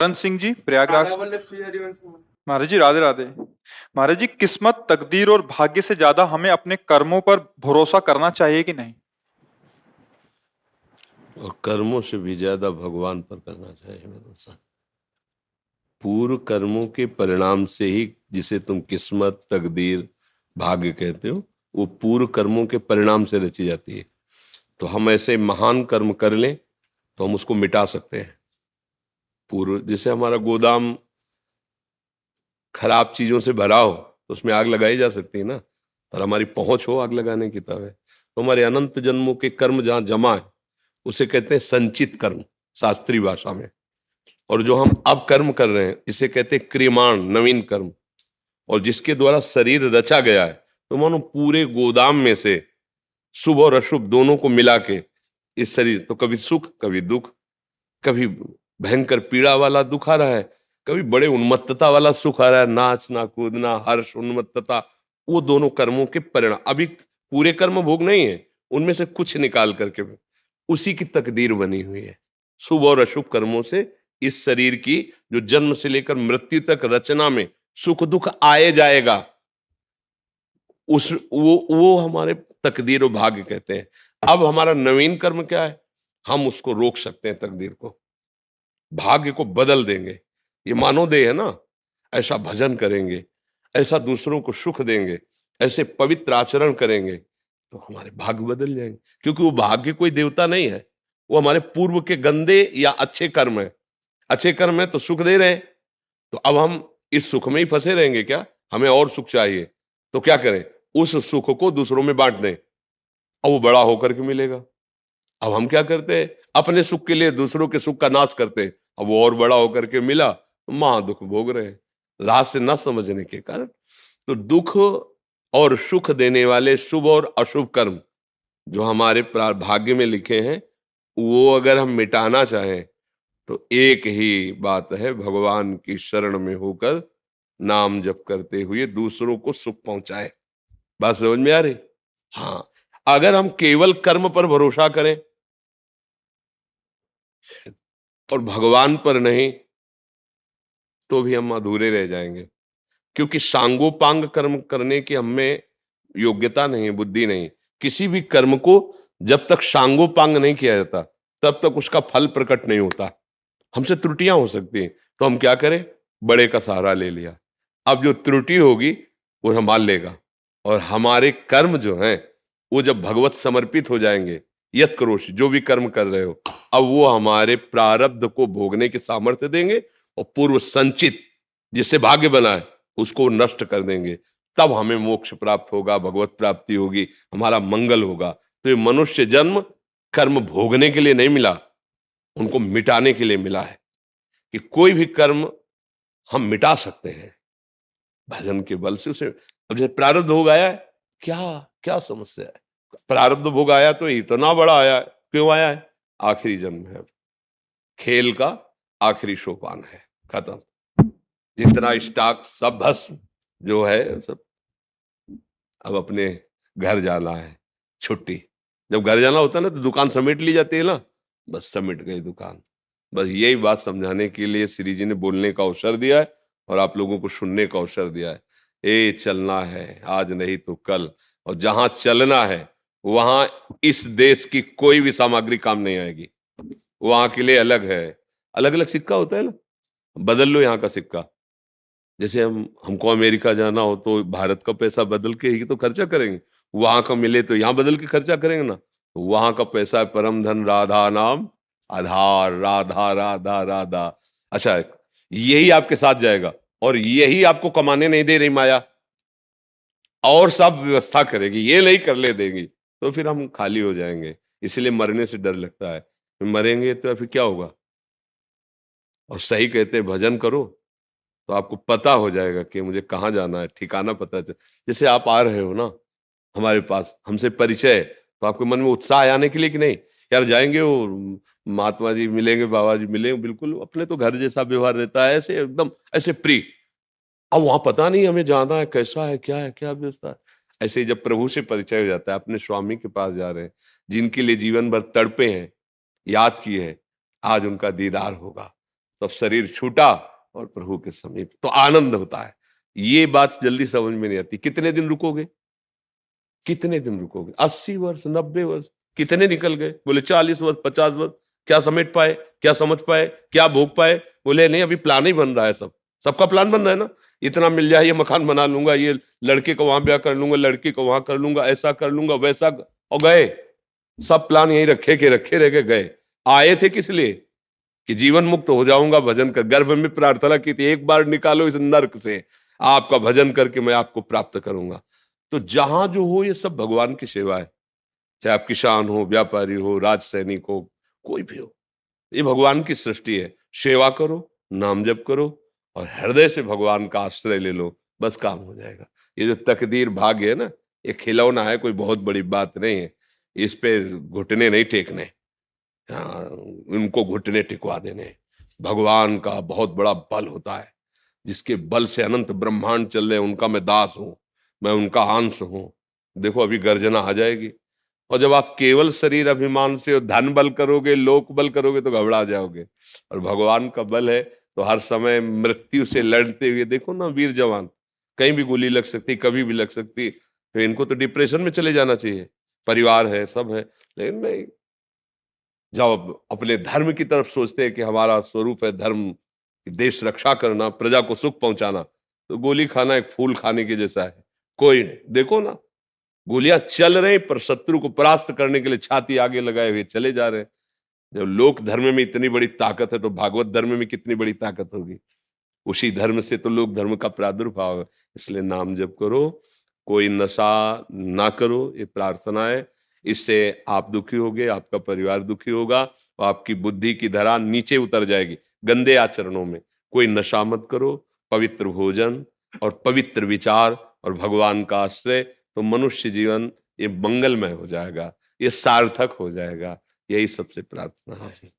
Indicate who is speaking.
Speaker 1: करण सिंह जी, प्रयागराज। महाराज जी, राधे राधे। महाराज जी, किस्मत, तकदीर और भाग्य से ज्यादा हमें अपने कर्मों पर भरोसा करना चाहिए कि नहीं?
Speaker 2: और कर्मों से भी ज्यादा भगवान पर करना चाहिए भरोसा। पूर्व कर्मों के परिणाम से ही, जिसे तुम किस्मत, तकदीर, भाग्य कहते हो, वो पूर्व कर्मों के परिणाम से रची जाती है। तो हम ऐसे महान कर्म कर लें तो हम उसको मिटा सकते हैं। पूर्व, जैसे हमारा गोदाम खराब चीजों से भरा हो तो उसमें आग लगाई जा सकती है ना, पर हमारी पहुंच हो आग लगाने की तब है। तो हमारे अनंत जन्मों के कर्म जहां जमा है उसे कहते हैं संचित कर्म शास्त्रीय भाषा में। और जो हम अब कर्म कर रहे हैं इसे कहते हैं क्रियमाण, नवीन कर्म। और जिसके द्वारा शरीर रचा गया है, तो मानो पूरे गोदाम में से शुभ और अशुभ दोनों को मिला के इस शरीर, तो कभी सुख कभी दुख, कभी भयंकर पीड़ा वाला दुख आ रहा है, कभी बड़े उन्मत्तता वाला सुख आ रहा है, नाचना कूदना हर्ष उन्मत्तता, वो दोनों कर्मों के परिणाम। अभी पूरे कर्म भोग नहीं है, उनमें से कुछ निकाल करके उसी की तकदीर बनी हुई है। शुभ और अशुभ कर्मों से इस शरीर की जो जन्म से लेकर मृत्यु तक रचना में सुख दुख आए जाएगा, उस वो हमारे तकदीर और भाग्य कहते हैं। अब हमारा नवीन कर्म क्या है? हम उसको रोक सकते हैं, तकदीर को, भाग्य को बदल देंगे। ये मानवदेह है ना, ऐसा भजन करेंगे, ऐसा दूसरों को सुख देंगे, ऐसे पवित्र आचरण करेंगे तो हमारे भाग्य बदल जाएंगे। क्योंकि वो भाग्य कोई देवता नहीं है, वो हमारे पूर्व के गंदे या अच्छे कर्म है। अच्छे कर्म है तो सुख दे रहे हैं, तो अब हम इस सुख में ही फंसे रहेंगे क्या? हमें और सुख चाहिए, तो क्या करें? उस सुख को दूसरों में बांट दें और वो बड़ा होकर के मिलेगा। अब हम क्या करते हैं? अपने सुख के लिए दूसरों के सुख का नाश करते हैं। अब वो और बड़ा होकर के मिला तो महा दुख भोग रहे हैं, राह से न समझने के कारण। तो दुख और सुख देने वाले शुभ और अशुभ कर्म जो हमारे भाग्य में लिखे हैं, वो अगर हम मिटाना चाहें तो एक ही बात है, भगवान की शरण में होकर नाम जप करते हुए दूसरों को सुख पहुंचाए। बात समझ में आ रही? हाँ, अगर हम केवल कर्म पर भरोसा करें और भगवान पर नहीं, तो भी हम अधूरे रह जाएंगे। क्योंकि सांगोपांग कर्म करने की हमें योग्यता नहीं, बुद्धि नहीं। किसी भी कर्म को जब तक सांगोपांग नहीं किया जाता तब तक उसका फल प्रकट नहीं होता। हमसे त्रुटियां हो सकती हैं, तो हम क्या करें? बड़े का सहारा ले लिया। अब जो त्रुटि होगी वो संभाल लेगा। और हमारे कर्म जो हैं वो जब भगवत समर्पित हो जाएंगे, यत करोषि, जो भी कर्म कर रहे हो, अब वो हमारे प्रारब्ध को भोगने की सामर्थ्य देंगे और पूर्व संचित जिससे भाग्य बना है उसको नष्ट कर देंगे। तब हमें मोक्ष प्राप्त होगा, भगवत प्राप्ति होगी, हमारा मंगल होगा। तो ये मनुष्य जन्म कर्म भोगने के लिए नहीं मिला, उनको मिटाने के लिए मिला है। कि कोई भी कर्म हम मिटा सकते हैं भजन के बल से। उसे अब जैसे प्रारब्ध भोग आया है, क्या क्या समस्या है? प्रारब्ध भोग आया तो इतना बड़ा आया है, क्यों आया है? आखिरी जन्म है, खेल का आखिरी सोपान है, खत्म। जितना स्टॉक सब भस्म जो है सब, अब अपने घर जाना है, छुट्टी। जब घर जाना होता है ना तो दुकान समेट ली जाती है ना, बस समेट गई दुकान। बस यही बात समझाने के लिए श्री जी ने बोलने का अवसर दिया है और आप लोगों को सुनने का अवसर दिया है। ए चलना है आज नहीं तो कल, और जहां चलना है वहां इस देश की कोई भी सामग्री काम नहीं आएगी। वहां के लिए अलग है, अलग अलग सिक्का होता है ना, बदल लो यहाँ का सिक्का। जैसे हमको अमेरिका जाना हो तो भारत का पैसा बदल के ही तो खर्चा करेंगे, वहां का मिले तो यहाँ बदल के खर्चा करेंगे ना। तो वहां का पैसा है परम धन राधा नाम आधार, राधा राधा राधा। अच्छा, यही आपके साथ जाएगा और यही आपको कमाने नहीं दे रही माया, और सब व्यवस्था करेगी, ये नहीं कर ले देगी, तो फिर हम खाली हो जाएंगे। इसलिए मरने से डर लगता है, मरेंगे तो फिर क्या होगा। और सही कहते हैं भजन करो तो आपको पता हो जाएगा कि मुझे कहाँ जाना है, ठिकाना पता चल। जैसे आप आ रहे हो ना हमारे पास, हमसे परिचय है, तो आपके मन में उत्साह आने के लिए कि नहीं यार जाएंगे, वो महात्मा जी मिलेंगे, बाबा जी मिलेंगे, बिल्कुल अपने तो घर जैसा व्यवहार रहता है, ऐसे एकदम ऐसे प्रिय। अब वहां पता नहीं हमें जाना है, कैसा है, क्या व्यवस्था है। ऐसे ही जब प्रभु से परिचय हो जाता है, अपने स्वामी के पास जा रहे हैं, जिनके लिए जीवन भर तड़पे हैं, याद किए हैं, आज उनका दीदार होगा, तब शरीर छूटा और प्रभु के समीप, तो आनंद होता है। ये बात जल्दी समझ में नहीं आती। कितने दिन रुकोगे, कितने दिन रुकोगे? 80 वर्ष, 90 वर्ष, कितने निकल गए? बोले 40 वर्ष, 50 वर्ष, क्या समेट पाए, क्या समझ पाए, क्या भोग पाए? बोले नहीं, अभी प्लान ही बन रहा है। सबका प्लान बन रहा है ना, इतना मिल जाए, ये मकान बना लूंगा, ये लड़के को वहां ब्याह कर लूंगा, लड़की को वहां कर लूंगा, ऐसा कर लूंगा, वैसा और गए। सब प्लान यही रखे के रखे रह गए। आए थे किस लिए? कि जीवन मुक्त हो जाऊंगा भजन कर। गर्भ में प्रार्थना की थी, एक बार निकालो इस नर्क से, आपका भजन करके मैं आपको प्राप्त करूंगा। तो जहां जो हो, ये सब भगवान की सेवा है। चाहे आप किसान हो, व्यापारी हो, राज सैनिक हो, कोई भी हो, ये भगवान की सृष्टि है। सेवा करो, नाम जप करो और हृदय से भगवान का आश्रय ले लो, बस काम हो जाएगा। ये जो तकदीर भाग्य है ना, ये खिलौना है, कोई बहुत बड़ी बात नहीं है। इस पे घुटने नहीं टेकने, हाँ, उनको घुटने टिकवा देने। भगवान का बहुत बड़ा बल होता है, जिसके बल से अनंत ब्रह्मांड चल रहे, उनका मैं दास हूं, मैं उनका अंश हूं। देखो अभी गर्जना आ जाएगी। और जब आप केवल शरीर अभिमान से धन बल करोगे, लोक बल करोगे, तो घबरा जाओगे। और भगवान का बल है तो हर समय मृत्यु से लड़ते हुए, देखो ना वीर जवान, कहीं भी गोली लग सकती, कभी भी लग सकती, तो इनको तो डिप्रेशन में चले जाना चाहिए। परिवार है, सब है, लेकिन नहीं, जब अपने धर्म की तरफ सोचते हैं कि हमारा स्वरूप है धर्म, देश रक्षा करना, प्रजा को सुख पहुंचाना, तो गोली खाना एक फूल खाने के जैसा है। कोई नहीं, देखो ना, गोलियां चल रही पर शत्रु को परास्त करने के लिए छाती आगे लगाए हुए चले जा रहे हैं। जब लोक धर्म में इतनी बड़ी ताकत है, तो भागवत धर्म में कितनी बड़ी ताकत होगी। उसी धर्म से तो लोक धर्म का प्रादुर्भाव है। इसलिए नाम जप करो, कोई नशा ना करो, ये प्रार्थना है। इससे आप दुखी होगे, आपका परिवार दुखी होगा और आपकी बुद्धि की धरा नीचे उतर जाएगी गंदे आचरणों में। कोई नशा मत करो, पवित्र भोजन और पवित्र विचार और भगवान का आश्रय, तो मनुष्य जीवन ये मंगलमय हो जाएगा, ये सार्थक हो जाएगा। यही सबसे प्रार्थना है।